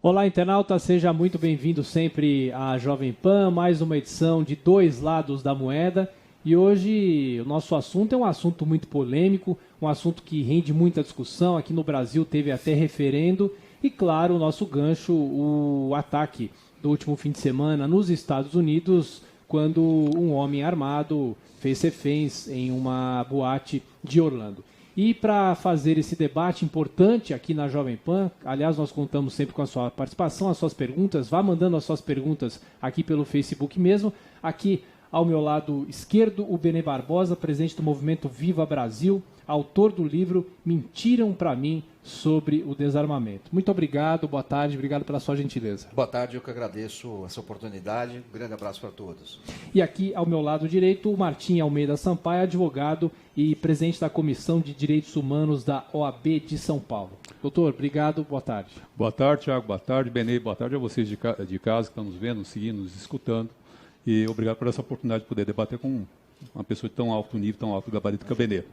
Olá, internauta, seja muito bem-vindo sempre à Jovem Pan, mais uma edição de Dois Lados da Moeda. E hoje o nosso assunto é um assunto muito polêmico, um assunto que rende muita discussão. Aqui no Brasil teve até referendo e, claro, o nosso gancho, o ataque do último fim de semana nos Estados Unidos, quando um homem armado fez reféns em uma boate de Orlando. E para fazer esse debate importante aqui na Jovem Pan, aliás, nós contamos sempre com a sua participação, as suas perguntas, vá mandando as suas perguntas aqui pelo Facebook mesmo. Aqui ao meu lado esquerdo, o Benê Barbosa, presidente do movimento Viva Brasil, autor do livro Mentiram para mim sobre o desarmamento. Muito obrigado, boa tarde, obrigado pela sua gentileza. Boa tarde, eu que agradeço essa oportunidade. Um grande abraço para todos. E aqui ao meu lado direito, o Martim Almeida Sampaio, advogado e presidente da Comissão de Direitos Humanos da OAB de São Paulo. Doutor, obrigado, boa tarde. Boa tarde, Thiago, boa tarde, Benê, boa tarde a vocês de casa que estão nos vendo, nos seguindo, nos escutando. E obrigado por essa oportunidade de poder debater com uma pessoa de tão alto nível, tão alto gabarito que é o Benê.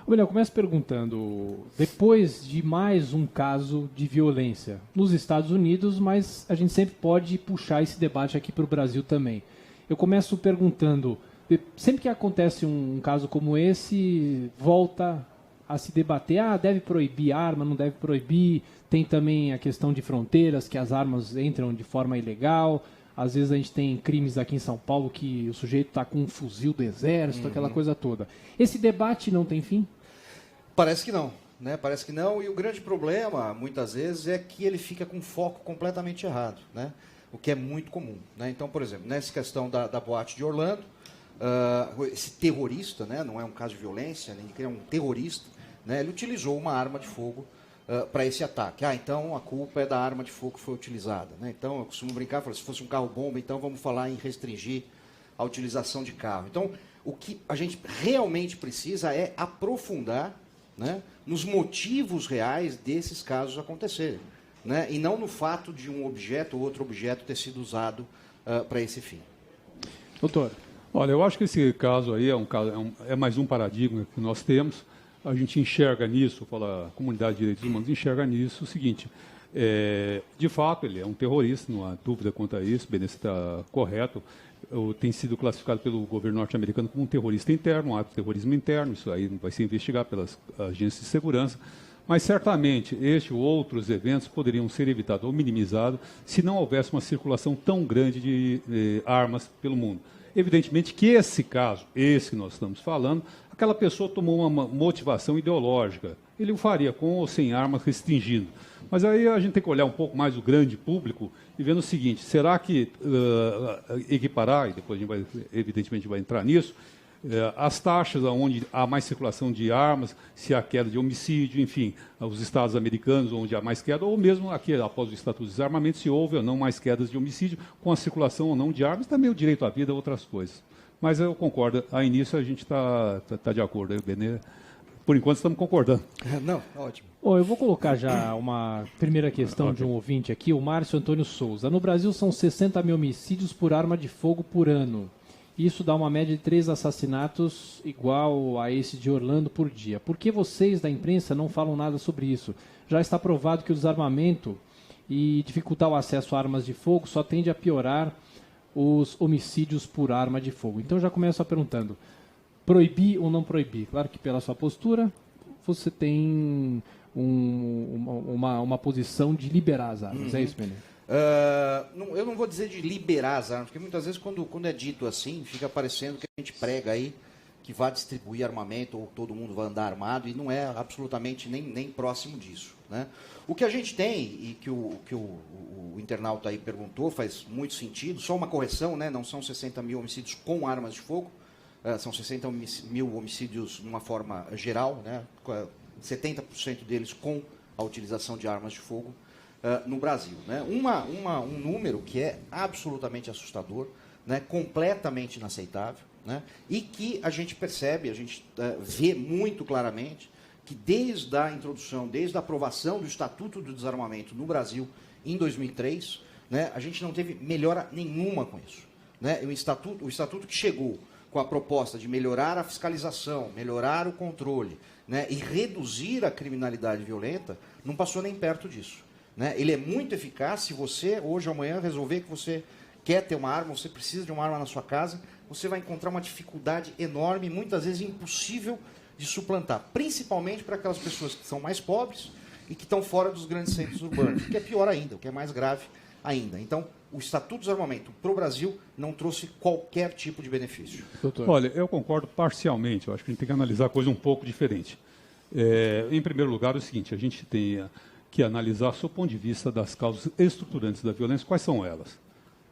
Benê, eu começo perguntando, depois de mais um caso de violência nos Estados Unidos, mas a gente sempre pode puxar esse debate aqui para o Brasil também. Eu começo perguntando, sempre que acontece um caso como esse, volta a se debater, deve proibir arma, não deve proibir, tem também a questão de fronteiras, que as armas entram de forma ilegal. Às vezes a gente tem crimes aqui em São Paulo que o sujeito está com um fuzil do exército, aquela coisa toda. Esse debate não tem fim? Parece que não, né? Parece que não, e o grande problema, muitas vezes, é que ele fica com foco completamente errado, né? O que é muito comum, né? Então, por exemplo, nessa questão da boate de Orlando, esse terrorista, né? Não é um caso de violência, ele é um terrorista, né? Ele utilizou uma arma de fogo para esse ataque. Então a culpa é da arma de fogo que foi utilizada, né? Então eu costumo brincar, se fosse um carro-bomba, então vamos falar em restringir a utilização de carro. Então o que a gente realmente precisa é aprofundar, né, nos motivos reais desses casos acontecerem, né? E não no fato de um objeto ou outro objeto ter sido usado para esse fim. Doutor. Olha, eu acho que esse caso aí é mais um paradigma que nós temos. A gente enxerga nisso, a comunidade de direitos humanos enxerga nisso o seguinte, de fato ele é um terrorista, não há dúvida quanto a isso, Benê está correto, tem sido classificado pelo governo norte-americano como um terrorista interno, um ato de terrorismo interno, isso aí vai ser investigado pelas agências de segurança, mas certamente este ou outros eventos poderiam ser evitados ou minimizados se não houvesse uma circulação tão grande de armas pelo mundo. Evidentemente que esse caso, esse que nós estamos falando, aquela pessoa tomou uma motivação ideológica. Ele o faria com ou sem armas, restringindo. Mas aí a gente tem que olhar um pouco mais o grande público e ver o seguinte, será que equiparar, e depois a gente vai, evidentemente vai entrar nisso, as taxas onde há mais circulação de armas, se há queda de homicídio, enfim, os estados americanos onde há mais queda, ou mesmo aqui após o Estatuto de Desarmamento, se houve ou não mais quedas de homicídio, com a circulação ou não de armas, também o direito à vida, outras coisas. Mas eu concordo, a início a gente está de acordo, aí, Benê. Por enquanto estamos concordando. Não, ótimo. Eu vou colocar já uma primeira questão de um ouvinte aqui, o Márcio Antônio Souza. No Brasil são 60 mil homicídios por arma de fogo por ano. Isso dá uma média de 3 assassinatos igual a esse de Orlando por dia. Por que vocês da imprensa não falam nada sobre isso? Já está provado que o desarmamento e dificultar o acesso a armas de fogo só tende a piorar os homicídios por arma de fogo. Então já começo perguntando, proibir ou não proibir? Claro que pela sua postura você tem uma posição de liberar as armas, é isso, Benê? Eu não vou dizer de liberar as armas, porque muitas vezes quando é dito assim, fica parecendo que a gente prega aí que vai distribuir armamento ou todo mundo vai andar armado, e não é absolutamente nem próximo disso, né? O que a gente tem, e que o internauta aí perguntou, faz muito sentido, só uma correção, né? Não são 60 mil homicídios com armas de fogo, são 60 mil homicídios de uma forma geral, né? 70% deles com a utilização de armas de fogo no Brasil, né? Um número que é absolutamente assustador, né? Completamente inaceitável, né? E que a gente percebe, a gente vê muito claramente que desde a introdução, desde a aprovação do Estatuto do Desarmamento no Brasil em 2003, né, a gente não teve melhora nenhuma com isso, né? O estatuto que chegou com a proposta de melhorar a fiscalização, melhorar o controle, né, e reduzir a criminalidade violenta, não passou nem perto disso. né? Ele é muito eficaz se você, hoje ou amanhã, resolver que você quer ter uma arma, você precisa de uma arma na sua casa, você vai encontrar uma dificuldade enorme, muitas vezes impossível de suplantar, principalmente para aquelas pessoas que são mais pobres e que estão fora dos grandes centros urbanos, o que é pior ainda, o que é mais grave ainda. Então, o Estatuto do Desarmamento para o Brasil não trouxe qualquer tipo de benefício. Doutor. Olha, eu concordo parcialmente. Eu acho que a gente tem que analisar a coisa um pouco diferente. Em primeiro lugar, é o seguinte, a gente tem que analisar, sob o ponto de vista das causas estruturantes da violência, quais são elas.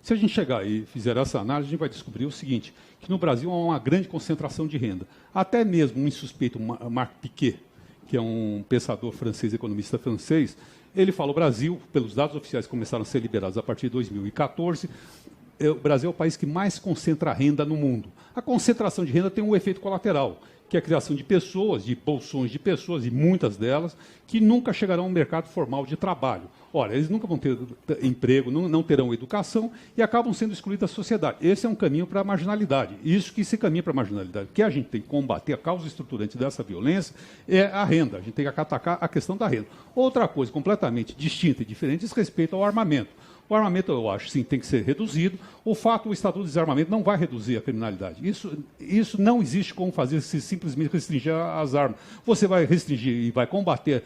Se a gente chegar e fizer essa análise, a gente vai descobrir o seguinte, que no Brasil há uma grande concentração de renda. Até mesmo um insuspeito, Marc Piquet, que é um pensador francês, economista francês, ele fala: o Brasil, pelos dados oficiais que começaram a ser liberados a partir de 2014, o Brasil é o país que mais concentra renda no mundo. A concentração de renda tem um efeito colateral, que é a criação de pessoas, de bolsões de pessoas, e muitas delas, que nunca chegarão ao mercado formal de trabalho. Ora, eles nunca vão ter emprego, não terão educação e acabam sendo excluídos da sociedade. Esse é um caminho para a marginalidade. Isso que se caminha para a marginalidade. O que a gente tem que combater, a causa estruturante dessa violência, é a renda. A gente tem que atacar a questão da renda. Outra coisa completamente distinta e diferente diz respeito ao armamento. O armamento, eu acho, sim, tem que ser reduzido. O fato, o Estatuto de Desarmamento não vai reduzir a criminalidade. Isso não existe como fazer se simplesmente restringir as armas. Você vai restringir e vai combater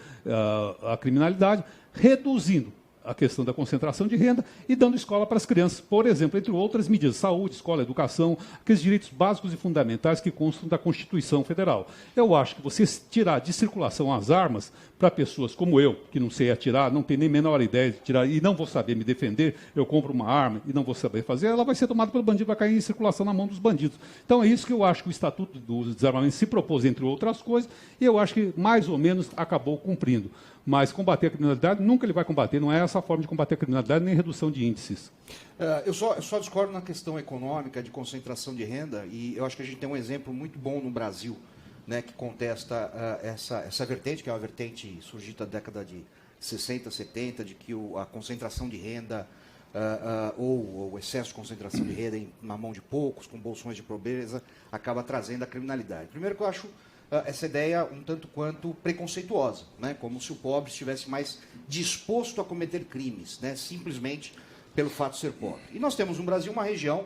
a criminalidade reduzindo a questão da concentração de renda e dando escola para as crianças, por exemplo, entre outras medidas, saúde, escola, educação, aqueles direitos básicos e fundamentais que constam da Constituição Federal. Eu acho que você tirar de circulação as armas para pessoas como eu, que não sei atirar, não tenho nem a menor ideia de tirar e não vou saber me defender, eu compro uma arma e não vou saber fazer, ela vai ser tomada pelo bandido, vai cair em circulação na mão dos bandidos. Então é isso que eu acho que o Estatuto do Desarmamento se propôs, entre outras coisas, e eu acho que mais ou menos acabou cumprindo. Mas combater a criminalidade, nunca ele vai combater, não é essa a forma de combater a criminalidade, nem redução de índices. Eu só discordo na questão econômica, de concentração de renda, e eu acho que a gente tem um exemplo muito bom no Brasil, né, que contesta essa vertente, que é uma vertente surgida da década de 60, 70, de que a concentração de renda ou o excesso de concentração de renda na mão de poucos, com bolsões de pobreza, acaba trazendo a criminalidade. Primeiro que eu acho essa ideia um tanto quanto preconceituosa, né? Como se o pobre estivesse mais disposto a cometer crimes, né? Simplesmente pelo fato de ser pobre. E nós temos no Brasil uma região,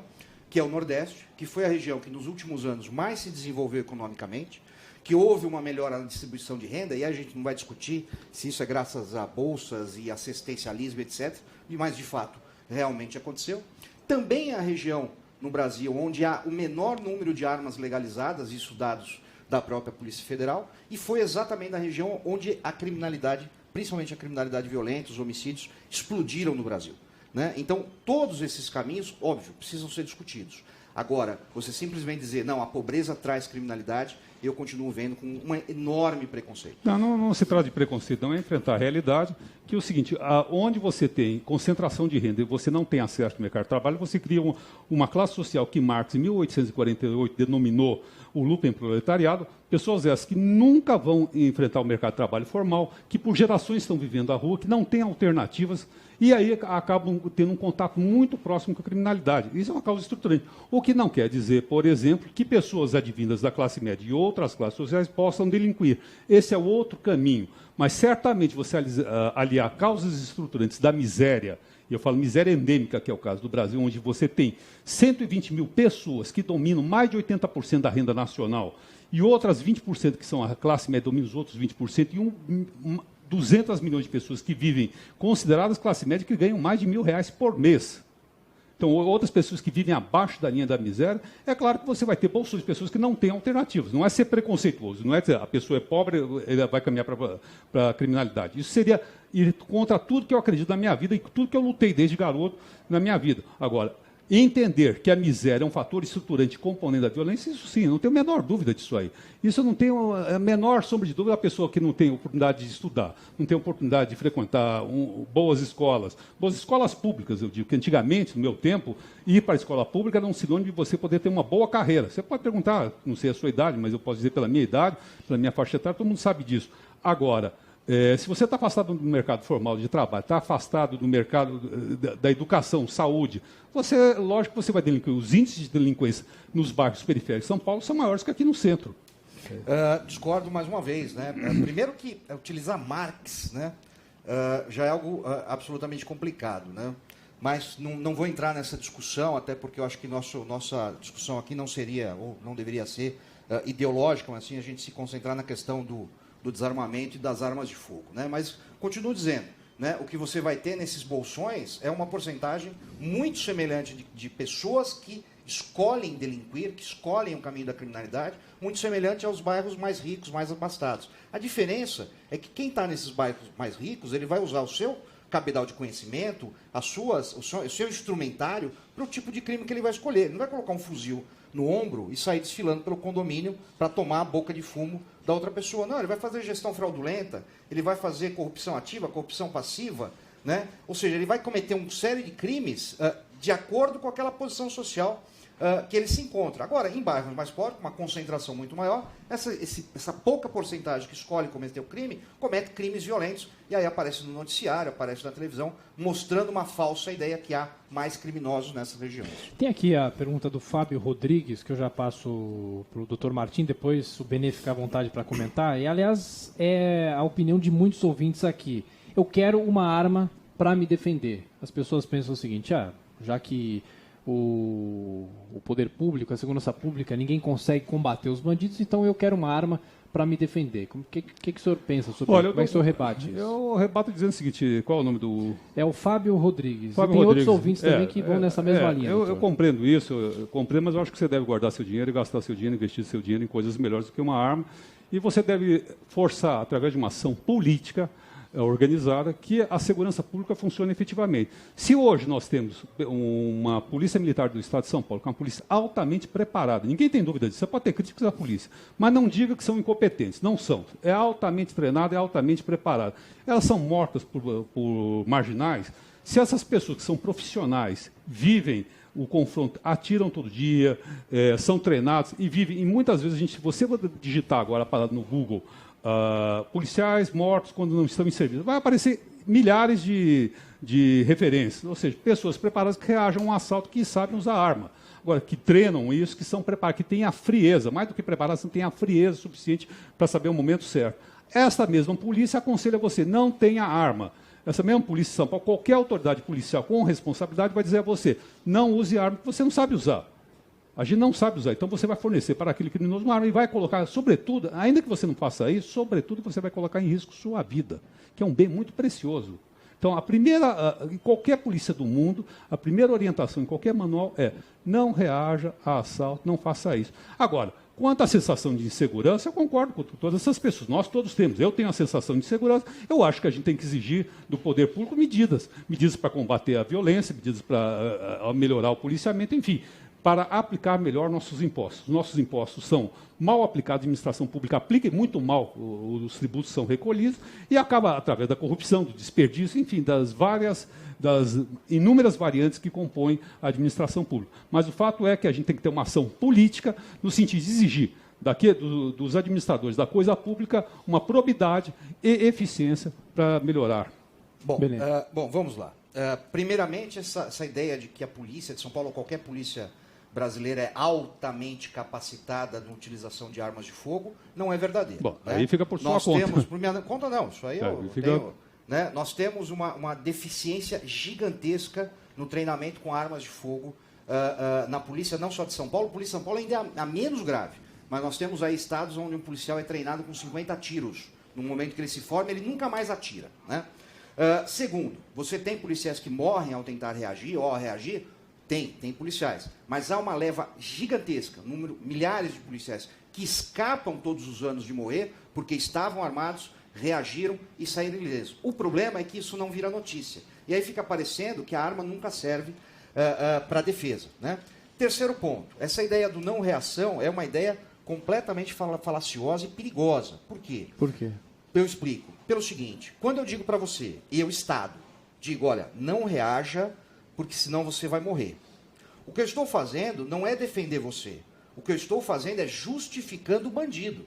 que é o Nordeste, que foi a região que nos últimos anos mais se desenvolveu economicamente, que houve uma melhora na distribuição de renda, e a gente não vai discutir se isso é graças a bolsas e assistencialismo, etc., mas de fato realmente aconteceu. Também é a região no Brasil onde há o menor número de armas legalizadas, isso dados da própria Polícia Federal, e foi exatamente na região onde a criminalidade, principalmente a criminalidade violenta, os homicídios, explodiram no Brasil, né? Então, todos esses caminhos, óbvio, precisam ser discutidos. Agora, você simplesmente dizer, não, a pobreza traz criminalidade, eu continuo vendo com um enorme preconceito. Não se trata de preconceito, não é enfrentar a realidade, que é o seguinte, onde você tem concentração de renda e você não tem acesso ao mercado de trabalho, você cria uma classe social que Marx, em 1848, denominou o lupenproletariado, pessoas essas que nunca vão enfrentar o mercado de trabalho formal, que por gerações estão vivendo a rua, que não têm alternativas, e aí acabam tendo um contato muito próximo com a criminalidade. Isso é uma causa estruturante. O que não quer dizer, por exemplo, que pessoas advindas da classe média e outras classes sociais possam delinquir. Esse é o outro caminho. Mas certamente você aliar causas estruturantes da miséria, e eu falo miséria endêmica, que é o caso do Brasil, onde você tem 120 mil pessoas que dominam mais de 80% da renda nacional, e outras 20% que são a classe média dominam os outros 20%, e 200 milhões de pessoas que vivem consideradas classe média que ganham mais de R$1.000 por mês. Então, outras pessoas que vivem abaixo da linha da miséria, é claro que você vai ter bolsões de pessoas que não têm alternativas. Não é ser preconceituoso, não é dizer a pessoa é pobre, ela vai caminhar para a criminalidade. Isso seria ir contra tudo que eu acredito na minha vida e tudo que eu lutei desde garoto na minha vida. Agora, entender que a miséria é um fator estruturante componente da violência, isso sim, não tenho a menor dúvida disso aí. Isso eu não tenho a menor sombra de dúvida da pessoa que não tem oportunidade de estudar, não tem oportunidade de frequentar boas escolas públicas, eu digo, que antigamente, no meu tempo, ir para a escola pública era um sinônimo de você poder ter uma boa carreira. Você pode perguntar, não sei a sua idade, mas eu posso dizer pela minha idade, pela minha faixa etária, todo mundo sabe disso. Agora, se você está afastado do mercado formal de trabalho, está afastado do mercado da educação, saúde, lógico que você vai delinquir. Os índices de delinquência nos bairros periféricos de São Paulo são maiores que aqui no centro. Discordo mais uma vez, né? Primeiro que utilizar Marx, né, já é algo absolutamente complicado, né? Mas não vou entrar nessa discussão, até porque eu acho que nossa discussão aqui não seria, ou não deveria ser, ideológica, mas assim a gente se concentrar na questão do desarmamento e das armas de fogo, né? Mas continuo dizendo, né, o que você vai ter nesses bolsões é uma porcentagem muito semelhante de pessoas que escolhem delinquir, que escolhem o caminho da criminalidade, muito semelhante aos bairros mais ricos, mais abastados. A diferença é que quem está nesses bairros mais ricos, ele vai usar o seu cabedal de conhecimento, o seu instrumentário para o tipo de crime que ele vai escolher. Ele não vai colocar um fuzil no ombro e sair desfilando pelo condomínio para tomar a boca de fumo da outra pessoa. Não, ele vai fazer gestão fraudulenta, ele vai fazer corrupção ativa, corrupção passiva, né? Ou seja, ele vai cometer uma série de crimes de acordo com aquela posição social que ele se encontra. Agora, em bairros mais pobres, com uma concentração muito maior, essa pouca porcentagem que escolhe cometer o crime, comete crimes violentos, e aí aparece no noticiário, aparece na televisão, mostrando uma falsa ideia que há mais criminosos nessas regiões. Tem aqui a pergunta do Fábio Rodrigues, que eu já passo para o Dr. Martim, depois o Benê fica à vontade para comentar, e aliás é a opinião de muitos ouvintes aqui. Eu quero uma arma para me defender. As pessoas pensam o seguinte, já que o poder público, a segurança pública, ninguém consegue combater os bandidos, então eu quero uma arma para me defender. O que o senhor pensa sobre isso? Como é que o senhor rebate isso? Eu rebato dizendo o seguinte, qual é o nome do... É o Fábio Rodrigues. Fábio e tem Rodrigues. Outros ouvintes também que vão nessa mesma linha. Eu compreendo isso, mas eu acho que você deve guardar seu dinheiro e gastar seu dinheiro, investir seu dinheiro em coisas melhores do que uma arma. E você deve forçar, através de uma ação política, organizada, que a segurança pública funcione efetivamente. Se hoje nós temos uma polícia militar do Estado de São Paulo, que é uma polícia altamente preparada, ninguém tem dúvida disso, você pode ter críticas à polícia, mas não diga que são incompetentes, não são. É altamente treinada, é altamente preparada. Elas são mortas por marginais. Se essas pessoas que são profissionais vivem o confronto, atiram todo dia, são treinados e vivem, e muitas vezes se você digitar agora a parada no Google, policiais mortos quando não estão em serviço, vai aparecer milhares de referências, ou seja, pessoas preparadas que reagem a um assalto, que sabem usar arma. Agora, que treinam isso, que são preparados, que têm a frieza, mais do que preparados, têm a frieza suficiente para saber o momento certo. Esta mesma polícia aconselha você, não tenha arma. Essa mesma polícia de São Paulo, qualquer autoridade policial com responsabilidade vai dizer a você, não use arma que você não sabe usar. A gente não sabe usar, então você vai fornecer para aquele criminoso uma arma e vai colocar, sobretudo, ainda que você não faça isso, sobretudo você vai colocar em risco sua vida, que é um bem muito precioso. Então, em qualquer polícia do mundo, a primeira orientação em qualquer manual é não reaja a assalto, não faça isso. Agora, quanto à sensação de insegurança, eu concordo com todas essas pessoas. Nós todos temos. Eu tenho a sensação de insegurança. Eu acho que a gente tem que exigir do poder público medidas para combater a violência, medidas para melhorar o policiamento, enfim, para aplicar melhor nossos impostos. Nossos impostos são mal aplicados, a administração pública aplica muito mal, os tributos são recolhidos e acaba, através da corrupção, do desperdício, enfim, das inúmeras variantes que compõem a administração pública. Mas o fato é que a gente tem que ter uma ação política no sentido de exigir dos administradores da coisa pública uma probidade e eficiência para melhorar. Bom, vamos lá. Primeiramente, essa ideia de que a polícia de São Paulo, ou qualquer polícia brasileira, é altamente capacitada na utilização de armas de fogo, não é verdadeiro. Bom, né? Aí fica por sua conta. Por minha conta não, isso aí né? Nós temos uma deficiência gigantesca no treinamento com armas de fogo na polícia, não só de São Paulo. A polícia de São Paulo ainda é a menos grave, mas nós temos aí estados onde um policial é treinado com 50 tiros. No momento que ele se forma, ele nunca mais atira, né? Segundo, você tem policiais que morrem ao tentar reagir ou ao reagir? Tem policiais. Mas há uma leva gigantesca, milhares de policiais que escapam todos os anos de morrer porque estavam armados, reagiram e saíram ilesos. O problema é que isso não vira notícia. E aí fica parecendo que a arma nunca serve para a defesa, né? Terceiro ponto, essa ideia do não reação é uma ideia completamente falaciosa e perigosa. Por quê? Por quê? Eu explico. Pelo seguinte, quando eu digo para você, eu, Estado, digo, olha, não reaja, porque senão você vai morrer. O que eu estou fazendo não é defender você. O que eu estou fazendo é justificando o bandido.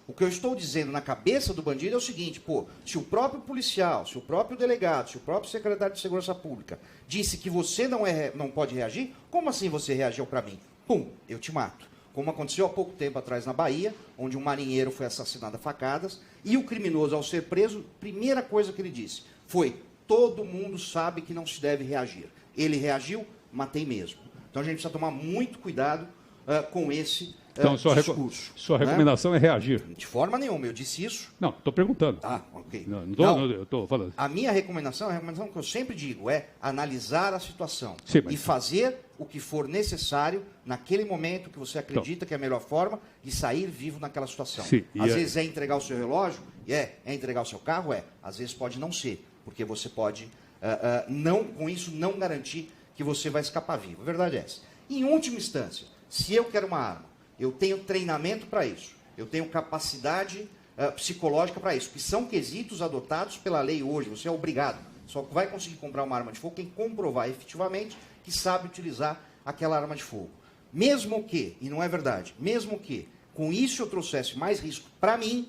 O que eu estou dizendo na cabeça do bandido é o seguinte, se o próprio policial, se o próprio delegado, se o próprio secretário de Segurança Pública disse que você não pode reagir, como assim você reagiu para mim? Pum, eu te mato. como aconteceu há pouco tempo atrás na Bahia, onde um marinheiro foi assassinado a facadas, e o criminoso, ao ser preso, primeira coisa que ele disse foi: todo mundo sabe que não se deve reagir. Ele reagiu, matei mesmo. Então a gente precisa tomar muito cuidado com esse então, discurso. Sua recomendação é reagir? De forma nenhuma, eu disse isso. Não, estou perguntando. Ah, ok. Não estou falando. A minha recomendação, a recomendação que eu sempre digo é analisar a situação e fazer o que for necessário naquele momento que você acredita que é a melhor forma de sair vivo naquela situação. Sim, às vezes é entregar o seu relógio, é entregar o seu carro, às vezes pode não ser, porque você pode, com isso, não garantir que você vai escapar vivo. A verdade é essa. Em última instância, se eu quero uma arma, eu tenho treinamento para isso, eu tenho capacidade psicológica para isso, que são quesitos adotados pela lei hoje. Você é obrigado. Só vai conseguir comprar uma arma de fogo quem comprovar efetivamente que sabe utilizar aquela arma de fogo. Mesmo que, e não é verdade, mesmo que com isso eu trouxesse mais risco para mim,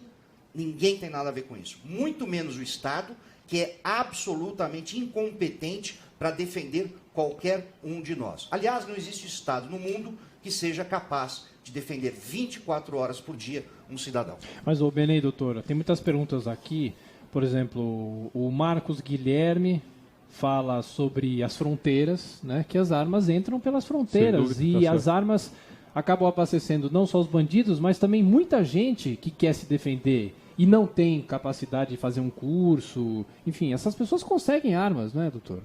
ninguém tem nada a ver com isso. Muito menos o Estado, que é absolutamente incompetente para defender qualquer um de nós. Aliás, não existe Estado no mundo que seja capaz de defender 24 horas por dia um cidadão. Mas, Benê, doutora, tem muitas perguntas aqui. Por exemplo, o Marcos Guilherme fala sobre as fronteiras, né, que as armas entram pelas fronteiras e as armas acabam abastecendo não só os bandidos, mas também muita gente que quer se defender e não tem capacidade de fazer um curso. Enfim, essas pessoas conseguem armas, né, doutor?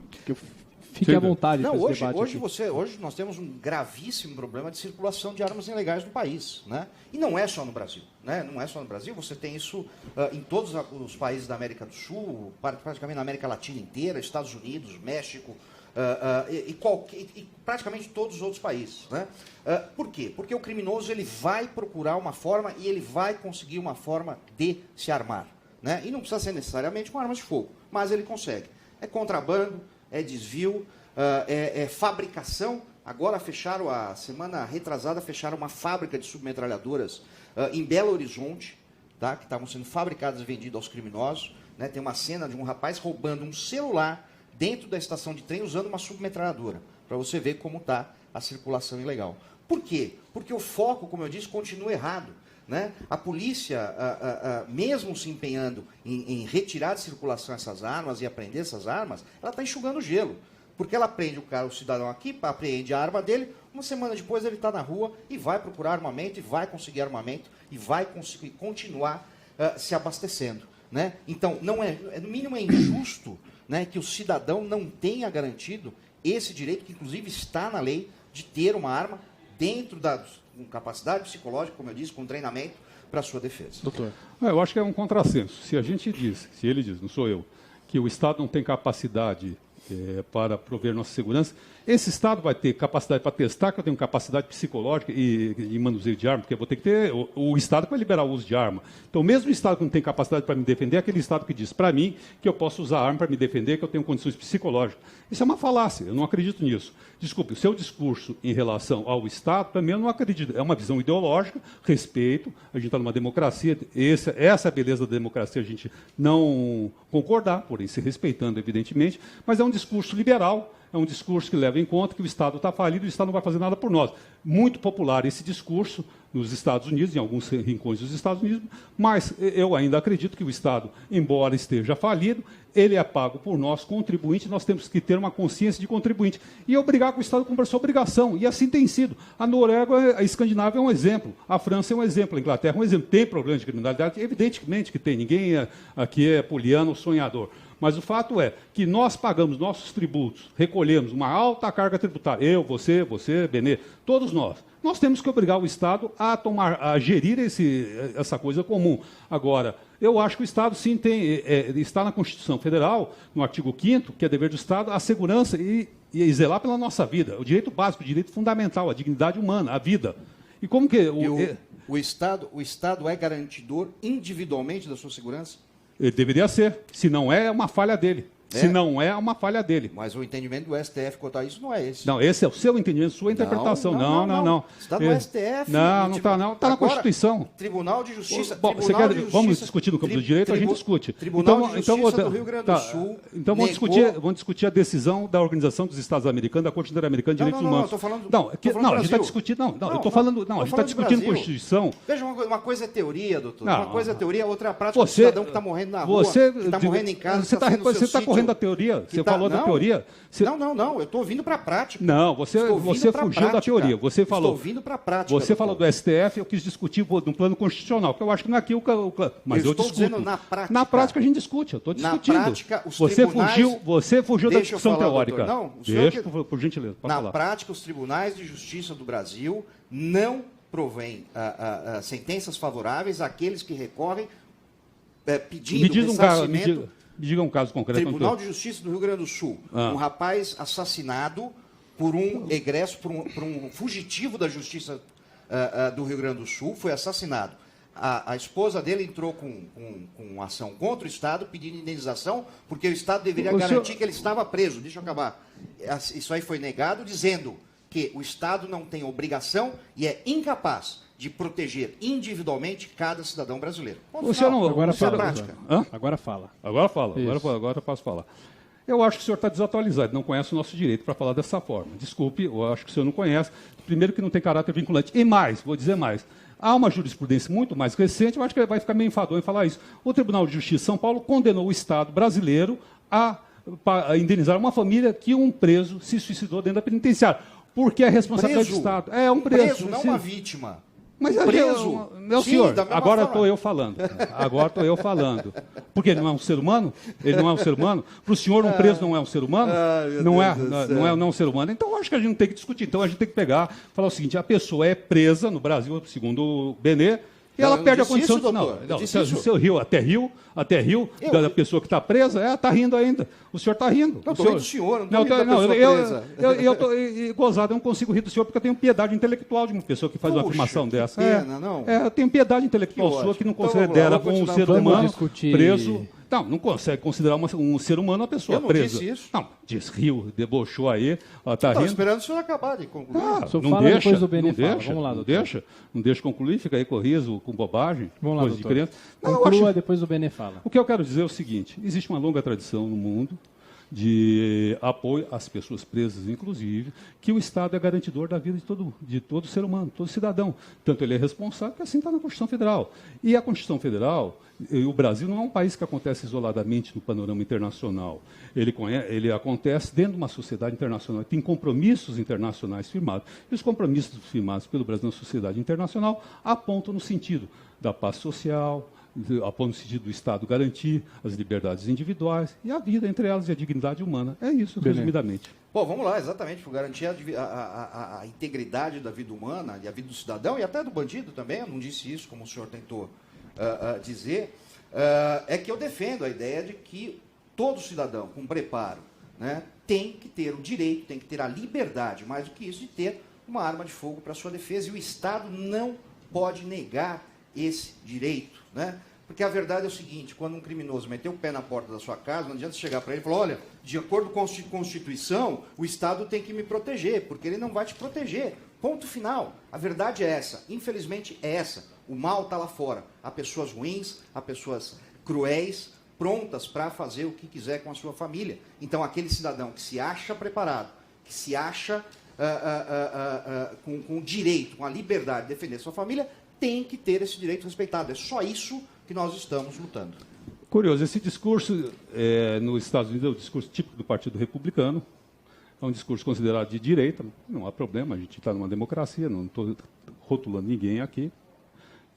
Fique à vontade. Não, hoje nós temos um gravíssimo problema de circulação de armas ilegais no país, né? E não é só no Brasil, né? Não é só no Brasil, você tem isso em todos os países da América do Sul, praticamente na América Latina inteira, Estados Unidos, México, e praticamente todos os outros países, né? Por quê? Porque o criminoso ele vai procurar uma forma e ele vai conseguir uma forma de se armar, né? E não precisa ser necessariamente com armas de fogo, mas ele consegue. É contrabando, é desvio, é fabricação. Agora fecharam, a semana retrasada, fecharam uma fábrica de submetralhadoras em Belo Horizonte, tá? Que estavam sendo fabricadas e vendidas aos criminosos, né? Tem uma cena de um rapaz roubando um celular dentro da estação de trem usando uma submetralhadora, para você ver como está a circulação ilegal. Por quê? Porque o foco, como eu disse, continua errado, né? A polícia, mesmo se empenhando em retirar de circulação essas armas e apreender essas armas, ela está enxugando gelo. Porque ela prende o cidadão aqui, apreende a arma dele, uma semana depois ele está na rua e vai procurar armamento, e vai conseguir armamento, e vai conseguir continuar se abastecendo, né? Então, no mínimo é injusto, né, que o cidadão não tenha garantido esse direito, que inclusive está na lei, de ter uma arma dentro com capacidade psicológica, como eu disse, com treinamento para a sua defesa. Doutor. Eu acho que é um contrassenso. Se ele diz, não sou eu, que o Estado não tem capacidade para prover nossa segurança, esse Estado vai ter capacidade para testar que eu tenho capacidade psicológica e manuseio de arma, porque eu vou ter que ter o Estado para liberar o uso de arma. Então, mesmo o Estado que não tem capacidade para me defender, é aquele Estado que diz para mim que eu posso usar arma para me defender, que eu tenho condições psicológicas. Isso é uma falácia, eu não acredito nisso. Desculpe, o seu discurso em relação ao Estado, também eu não acredito. É uma visão ideológica, respeito, a gente está numa democracia, essa é a beleza da democracia, a gente não concordar, porém se respeitando, evidentemente, mas é um discurso liberal, é um discurso que leva em conta que o Estado está falido e o Estado não vai fazer nada por nós. Muito popular esse discurso nos Estados Unidos, em alguns rincões dos Estados Unidos, mas eu ainda acredito que o Estado, embora esteja falido, ele é pago por nós, contribuinte, nós temos que ter uma consciência de contribuinte e obrigar que o Estado cumpra a sua obrigação, e assim tem sido. A Noruega, a Escandinávia é um exemplo, a França é um exemplo, a Inglaterra é um exemplo. Tem problema de criminalidade? Evidentemente que tem, ninguém aqui é poliano ou sonhador. Mas o fato é que nós pagamos nossos tributos, recolhemos uma alta carga tributária, eu, você, Benê, todos nós. Nós temos que obrigar o Estado a gerir essa coisa comum. Agora, eu acho que o Estado, sim, está na Constituição Federal, no artigo 5º, que é dever do Estado, a segurança e zelar pela nossa vida. O direito básico, o direito fundamental, a dignidade humana, a vida. E como que... O Estado é garantidor individualmente da sua segurança? Ele deveria ser. Se não é uma falha dele. Se não é uma falha dele. Mas o entendimento do STF quanto a isso não é esse. Não, esse é o seu entendimento, sua interpretação. Não. Está no STF. Não está não. Está na Constituição. Tribunal de Justiça. Bom, vamos discutir no campo do direito, a gente discute. Tribunal de Justiça do Rio Grande do Sul. Então vamos discutir a decisão da Organização dos Estados Americanos, da Corte Interamericana de Direitos Humanos. A gente está discutindo. A gente está discutindo Constituição. Veja, uma coisa é teoria, doutor. Uma coisa é teoria, outra é a prática do cidadão que está morrendo na rua, que está morrendo em casa. Você está correndo da teoria. Você falou da teoria. Não. Eu estou vindo para a prática. Não, você fugiu da teoria. Você falou. Estou vindo para a prática. Você falou do STF, eu quis discutir no plano constitucional, que eu acho que não é aqui o mas eu discuto. Dizendo na prática. Na prática a gente discute, eu estou discutindo. Na prática, os você fugiu da discussão teórica. Não, deixa, por gentileza. Na prática, os tribunais de justiça do Brasil não provêm sentenças favoráveis àqueles que recorrem pedindo ressarcimento. Me diga um caso concreto. Tribunal de Justiça do Rio Grande do Sul. Um rapaz assassinado por um egresso, por um fugitivo da Justiça do Rio Grande do Sul, foi assassinado. A esposa dele entrou com ação contra o Estado, pedindo indenização, porque o Estado deveria garantir que ele estava preso. Deixa eu acabar. Isso aí foi negado, dizendo que o Estado não tem obrigação e é incapaz de proteger individualmente cada cidadão brasileiro. Agora fala. Agora eu posso falar. Eu acho que o senhor está desatualizado, não conhece o nosso direito para falar dessa forma. Desculpe, eu acho que o senhor não conhece. Primeiro que não tem caráter vinculante. E mais, vou dizer mais. Há uma jurisprudência muito mais recente, eu acho que ele vai ficar meio enfadonho em falar isso. O Tribunal de Justiça de São Paulo condenou o Estado brasileiro a indenizar uma família que um preso se suicidou dentro da penitenciária. Porque é responsabilidade do Estado. É um preso. Não uma vítima. Mas preso. Meu senhor, agora estou eu falando. Porque ele não é um ser humano? Ele não é um ser humano? Para o senhor, um preso não é um ser humano? Não é um ser humano? Então, eu acho que a gente não tem que discutir. Então, a gente tem que falar o seguinte, a pessoa é presa no Brasil, segundo o Benê, e ela perde a condição de... O senhor riu, até riu, da pessoa que está presa, está rindo ainda. O senhor está rindo. Não, estou rindo do senhor, não estou rindo da pessoa presa. Gozado, eu não consigo rir do senhor porque eu tenho piedade intelectual de uma pessoa que faz uma afirmação dessa. Eu tenho piedade intelectual sua que não considera um ser humano preso... Não consegue considerar um ser humano uma pessoa presa. Eu não disse isso. Não, riu, debochou aí, está rindo. Estou esperando o senhor acabar de concluir. Não deixa, vamos lá, não deixa concluir, fica aí com riso, com bobagem, vamos lá, coisa doutor. de criança. Conclua, depois o Benê fala. O que eu quero dizer é o seguinte, existe uma longa tradição no mundo de apoio às pessoas presas, inclusive, que o Estado é garantidor da vida de todo ser humano, todo cidadão. Tanto ele é responsável que assim está na Constituição Federal. E a Constituição Federal, o Brasil não é um país que acontece isoladamente no panorama internacional. Ele acontece dentro de uma sociedade internacional, tem compromissos internacionais firmados. E os compromissos firmados pelo Brasil na sociedade internacional apontam no sentido da paz social, apontam no sentido do Estado garantir as liberdades individuais e a vida, entre elas, e a dignidade humana. É isso, resumidamente. Bom, vamos lá, exatamente, para garantir a integridade da vida humana e a vida do cidadão e até do bandido também, eu não disse isso, como o senhor tentou dizer, é que eu defendo a ideia de que todo cidadão com preparo, né, tem que ter o direito, tem que ter a liberdade, mais do que isso, de ter uma arma de fogo para sua defesa, e o Estado não pode negar esse direito, né? Porque a verdade é o seguinte, quando um criminoso meteu o pé na porta da sua casa, não adianta chegar para ele e falar, olha, de acordo com a Constituição, o Estado tem que me proteger, porque ele não vai te proteger. Ponto final. A verdade é essa. Infelizmente é essa. O mal está lá fora. Há pessoas ruins, há pessoas cruéis, prontas para fazer o que quiser com a sua família. Então, aquele cidadão que se acha preparado, que se acha com o direito, com a liberdade de defender sua família, tem que ter esse direito respeitado. É só isso que nós estamos lutando. Curioso, esse discurso nos Estados Unidos é o discurso típico do Partido Republicano. É um discurso considerado de direita, não há problema, a gente está numa democracia, não estou rotulando ninguém aqui.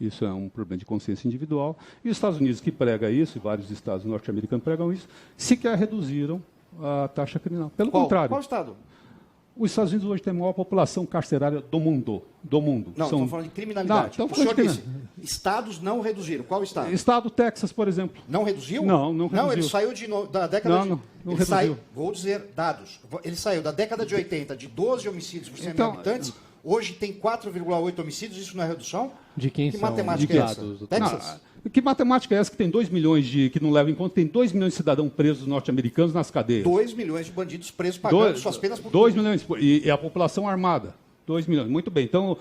Isso é um problema de consciência individual. E os Estados Unidos, que prega isso, e vários estados norte-americanos pregam isso, sequer reduziram a taxa criminal. Pelo contrário. Qual estado? Os Estados Unidos hoje têm a maior população carcerária do mundo. Não, estamos falando de criminalidade. Não, o senhor disse, estados não reduziram. Qual estado? Estado Texas, por exemplo. Não reduziu? Não reduziu. Não, ele saiu da década de... Não reduziu. Vou dizer dados. Ele saiu da década de 80 de 12 homicídios por 100 mil habitantes Hoje tem 4,8 homicídios, isso não é redução? De quem que são? matemática De é que essa? dados? Texas? Que matemática é essa que tem 2 milhões que não leva em conta, tem 2 milhões de cidadãos presos norte-americanos nas cadeias? 2 milhões de bandidos presos pagando suas penas por 2 milhões, e a população armada. 2 milhões, muito bem. Então,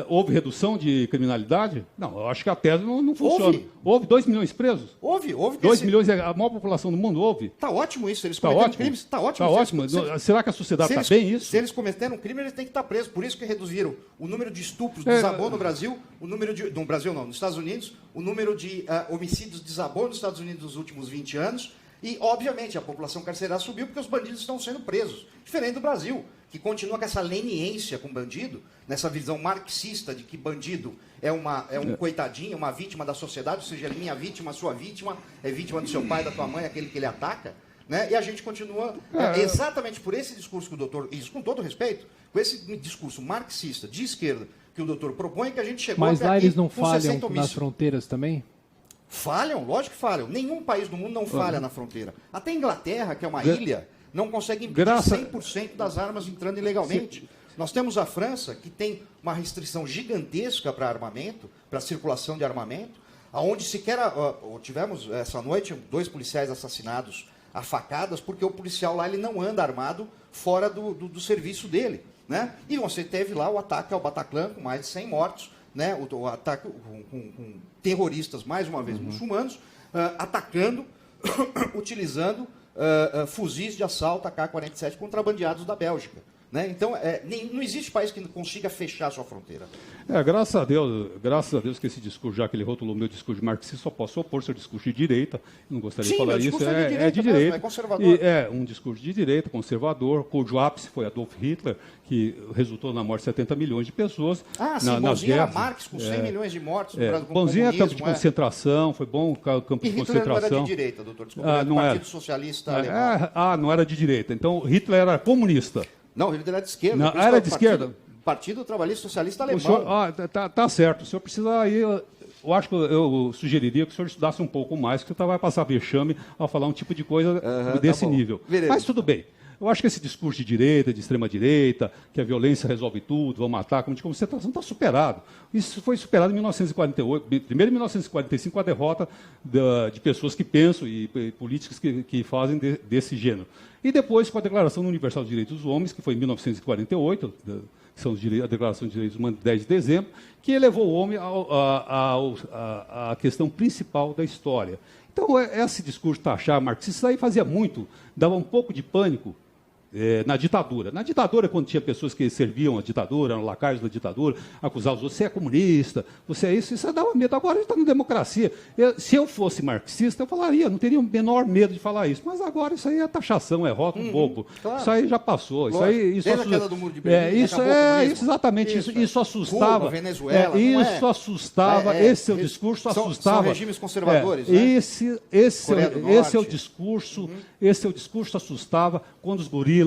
houve redução de criminalidade? Não, eu acho que a tese não funciona. Houve 2 milhões presos? Houve. 2 milhões é a maior população do mundo, houve? Está ótimo isso, eles Tá cometeram ótimo. crimes, está ótimo. Tá ótimo. Será que a sociedade está bem isso? Se eles cometeram um crime, eles têm que estar presos. Por isso que reduziram o número de estupros, desabou no Brasil, o número de... No Brasil não, nos Estados Unidos, o número de homicídios desabou nos Estados Unidos nos últimos 20 anos. E, obviamente, a população carcerária subiu porque os bandidos estão sendo presos. Diferente do Brasil, que continua com essa leniência com bandido, nessa visão marxista de que bandido é um coitadinho, uma vítima da sociedade, ou seja, ele é minha vítima, sua vítima, é vítima do seu pai, da tua mãe, aquele que ele ataca. Né? E a gente continua exatamente por esse discurso que o doutor, isso com todo respeito, com esse discurso marxista de esquerda que o doutor propõe, que a gente chegou Mas até lá aqui eles não com falham 60 nas homicídios. fronteiras também? Falham, lógico que falham. Nenhum país do mundo não falha na fronteira. Até a Inglaterra, que é uma ilha, não consegue impedir 100% das armas entrando ilegalmente. Nós temos a França, que tem uma restrição gigantesca para armamento, para circulação de armamento, aonde sequer tivemos essa noite 2 policiais assassinados a facadas, porque o policial lá ele não anda armado fora do serviço dele. Né? E você teve lá o ataque ao Bataclan, com mais de 100 mortos, né? O ataque com terroristas, mais uma vez, muçulmanos, atacando, utilizando fuzis de assalto AK-47 contrabandeados da Bélgica. Né? Então, não existe país que consiga fechar a sua fronteira. Graças a Deus que esse discurso, já que ele rotulou meu discurso de marxista, só posso opor seu discurso de direita. Não gostaria de falar isso. É de direita. Mesmo, é conservador. E é um discurso de direita, conservador, cujo ápice foi Adolf Hitler, que resultou na morte de 70 milhões de pessoas. Bonzinho era Marx, com 100 milhões de mortos. Bonzinho é campo de concentração, foi bom campo de concentração. Hitler não era de direita, doutor. Desculpa, era do Partido Socialista Alemão. Não era de direita. Então, Hitler era comunista. Não, ele era de esquerda. Não, era de esquerda? Partido Trabalhista Socialista Alemão. Senhor, tá certo. O senhor precisa ir... Eu acho que eu sugeriria que o senhor estudasse um pouco mais, que o senhor vai passar vexame ao falar um tipo de coisa desse nível. Mas tudo bem. Eu acho que esse discurso de direita, de extrema-direita, que a violência resolve tudo, vão matar, como de concentração, está superado. Isso foi superado em 1948, primeiro em 1945, com a derrota de pessoas que pensam e políticos que fazem desse gênero. E depois com a Declaração Universal dos Direitos dos Homens, que foi em 1948, que são a Declaração dos Direitos Humanos de 10 de dezembro, que elevou o homem à questão principal da história. Então, esse discurso taxar marxista, isso aí fazia muito, dava um pouco de pânico na ditadura. Na ditadura, quando tinha pessoas que serviam a ditadura, eram lacaios da ditadura, acusavam os outros, você é comunista, você é isso dava medo. Agora a gente está na democracia. Se eu fosse marxista, eu falaria, não teria o menor medo de falar isso. Mas agora isso aí é taxação, é rótulo bobo. Claro. Isso aí já passou. Isso aí, isso desde a queda do muro de Berlim, isso exatamente isso assustava. Cuba, Venezuela, isso assustava, esse seu discurso assustava. São regimes conservadores, né? Esse é o discurso, esse seu discurso assustava quando os gorilas,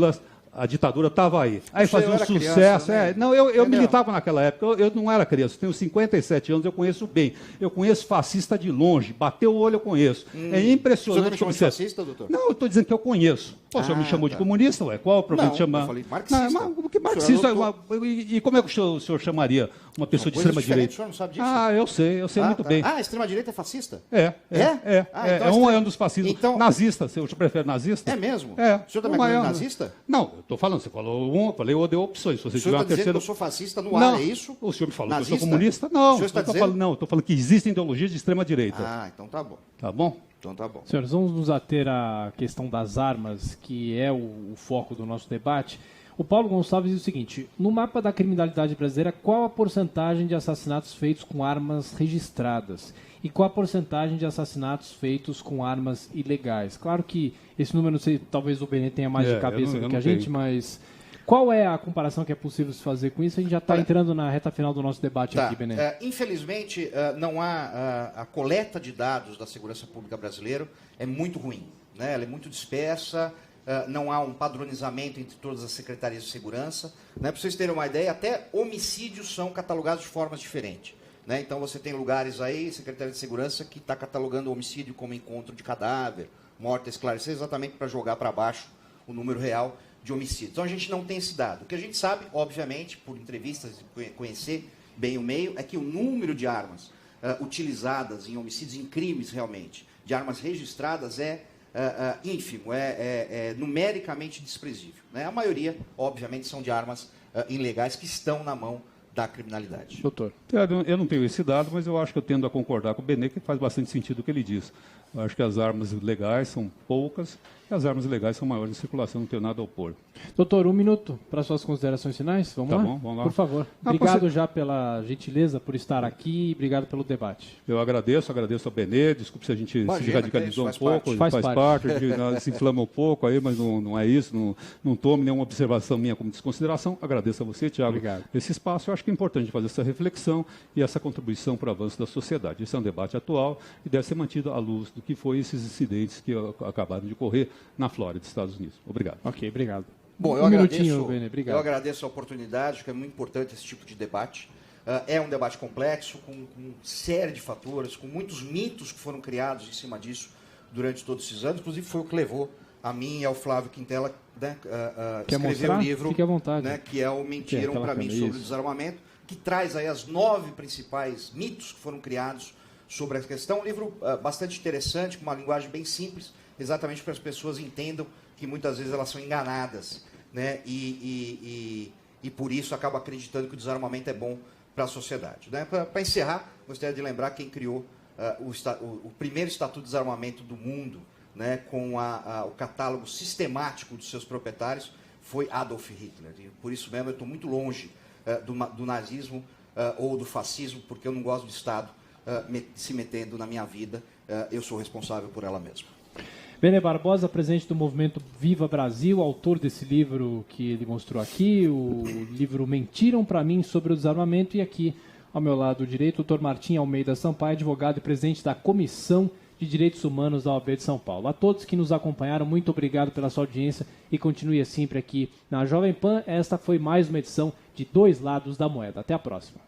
a ditadura estava aí. Aí fazia um sucesso. Criança, né? Eu militava naquela época, eu não era criança, eu tenho 57 anos, eu conheço bem. Eu conheço fascista de longe, bateu o olho, eu conheço. É impressionante. Você não me chamou de fascista, doutor? Não, eu estou dizendo que eu conheço. O senhor me chamou de comunista, ué? Qual o problema de chamar? Eu falei marxista. Não, que marxista? E como é que o senhor chamaria uma pessoa de extrema-direita? O senhor não sabe disso? Eu sei muito bem. A extrema-direita é fascista? Então é um dos fascistas. Então... Nazista, o senhor prefere nazista? É mesmo? O senhor também é nazista? Não, eu estou falando, você falou eu falei, eu dei opções. Se você o senhor está dizendo que eu sou fascista no ar, é isso? O senhor me falou que eu sou comunista? Não, estou falando que existem ideologias de extrema-direita. Então tá bom. Tá bom? Então tá bom. Senhores, vamos nos ater à questão das armas, que é o foco do nosso debate. O Paulo Gonçalves diz o seguinte: no mapa da criminalidade brasileira, qual a porcentagem de assassinatos feitos com armas registradas? E qual a porcentagem de assassinatos feitos com armas ilegais? Claro que esse número, não sei, talvez o Benê tenha mais de cabeça do que a gente, mas qual é a comparação que é possível se fazer com isso? A gente já está entrando na reta final do nosso debate aqui, Benê. Infelizmente, não há a coleta de dados da segurança pública brasileira é muito ruim, né? Ela é muito dispersa, não há um padronizamento entre todas as secretarias de segurança. Né? Para vocês terem uma ideia, até homicídios são catalogados de formas diferentes. Né? Então você tem lugares aí, Secretaria de Segurança, que está catalogando o homicídio como encontro de cadáver, morte esclarecida, exatamente para jogar para baixo o número real de homicídios. Então a gente não tem esse dado. O que a gente sabe, obviamente, por entrevistas, conhecer bem o meio, é que o número de armas utilizadas em homicídios, em crimes realmente, de armas registradas é ínfimo, é numericamente desprezível, né? A maioria, obviamente, são de armas ilegais que estão na mão da criminalidade. Doutor. Eu não tenho esse dado, mas eu acho que eu tendo a concordar com o Benê, que faz bastante sentido o que ele diz. Eu acho que as armas legais são poucas e as armas legais são maiores em circulação, não tenho nada a opor. Doutor, 1 minuto para suas considerações finais. Vamos lá? Tá bom, vamos lá. Por favor. Obrigado já pela gentileza por estar aqui e obrigado pelo debate. Eu agradeço ao Benê, desculpe se a gente se radicalizou um pouco, faz parte. Se inflama um pouco aí, mas não é isso, não tome nenhuma observação minha como desconsideração. Agradeço a você, Tiago, esse espaço. Eu acho que é importante fazer essa reflexão e essa contribuição para o avanço da sociedade. Esse é um debate atual e deve ser mantido à luz do que foi esses incidentes que acabaram de ocorrer na Flórida, Estados Unidos. Obrigado. Ok, obrigado. Bom, eu agradeço a oportunidade, acho que é muito importante esse tipo de debate. É um debate complexo, com série de fatores, com muitos mitos que foram criados em cima disso durante todos esses anos. Inclusive foi o que levou a mim e ao Flávio Quintela, né, escrever o livro, fique à vontade, né, que é o Mentiram para mim sobre o desarmamento, que traz aí as 9 principais mitos que foram criados sobre a questão. Um livro bastante interessante, com uma linguagem bem simples, exatamente para as pessoas entendam que muitas vezes elas são enganadas, né? E por isso acabam acreditando que o desarmamento é bom para a sociedade, né? Para encerrar, gostaria de lembrar quem criou o primeiro Estatuto de Desarmamento do mundo, né? Com o catálogo sistemático dos seus proprietários, foi Adolf Hitler. E por isso mesmo eu estou muito longe do nazismo ou do fascismo, porque eu não gosto do Estado se metendo na minha vida. Eu sou responsável por ela mesma. Benê Barbosa, presidente do movimento Viva Brasil, autor desse livro que ele mostrou aqui, o livro Mentiram para mim sobre o desarmamento, e aqui ao meu lado direito, o doutor Martim Almeida Sampaio, advogado e presidente da Comissão de Direitos Humanos da OAB de São Paulo. A todos que nos acompanharam, muito obrigado pela sua audiência e continue sempre aqui na Jovem Pan. Esta foi mais uma edição de Dois Lados da Moeda. Até a próxima.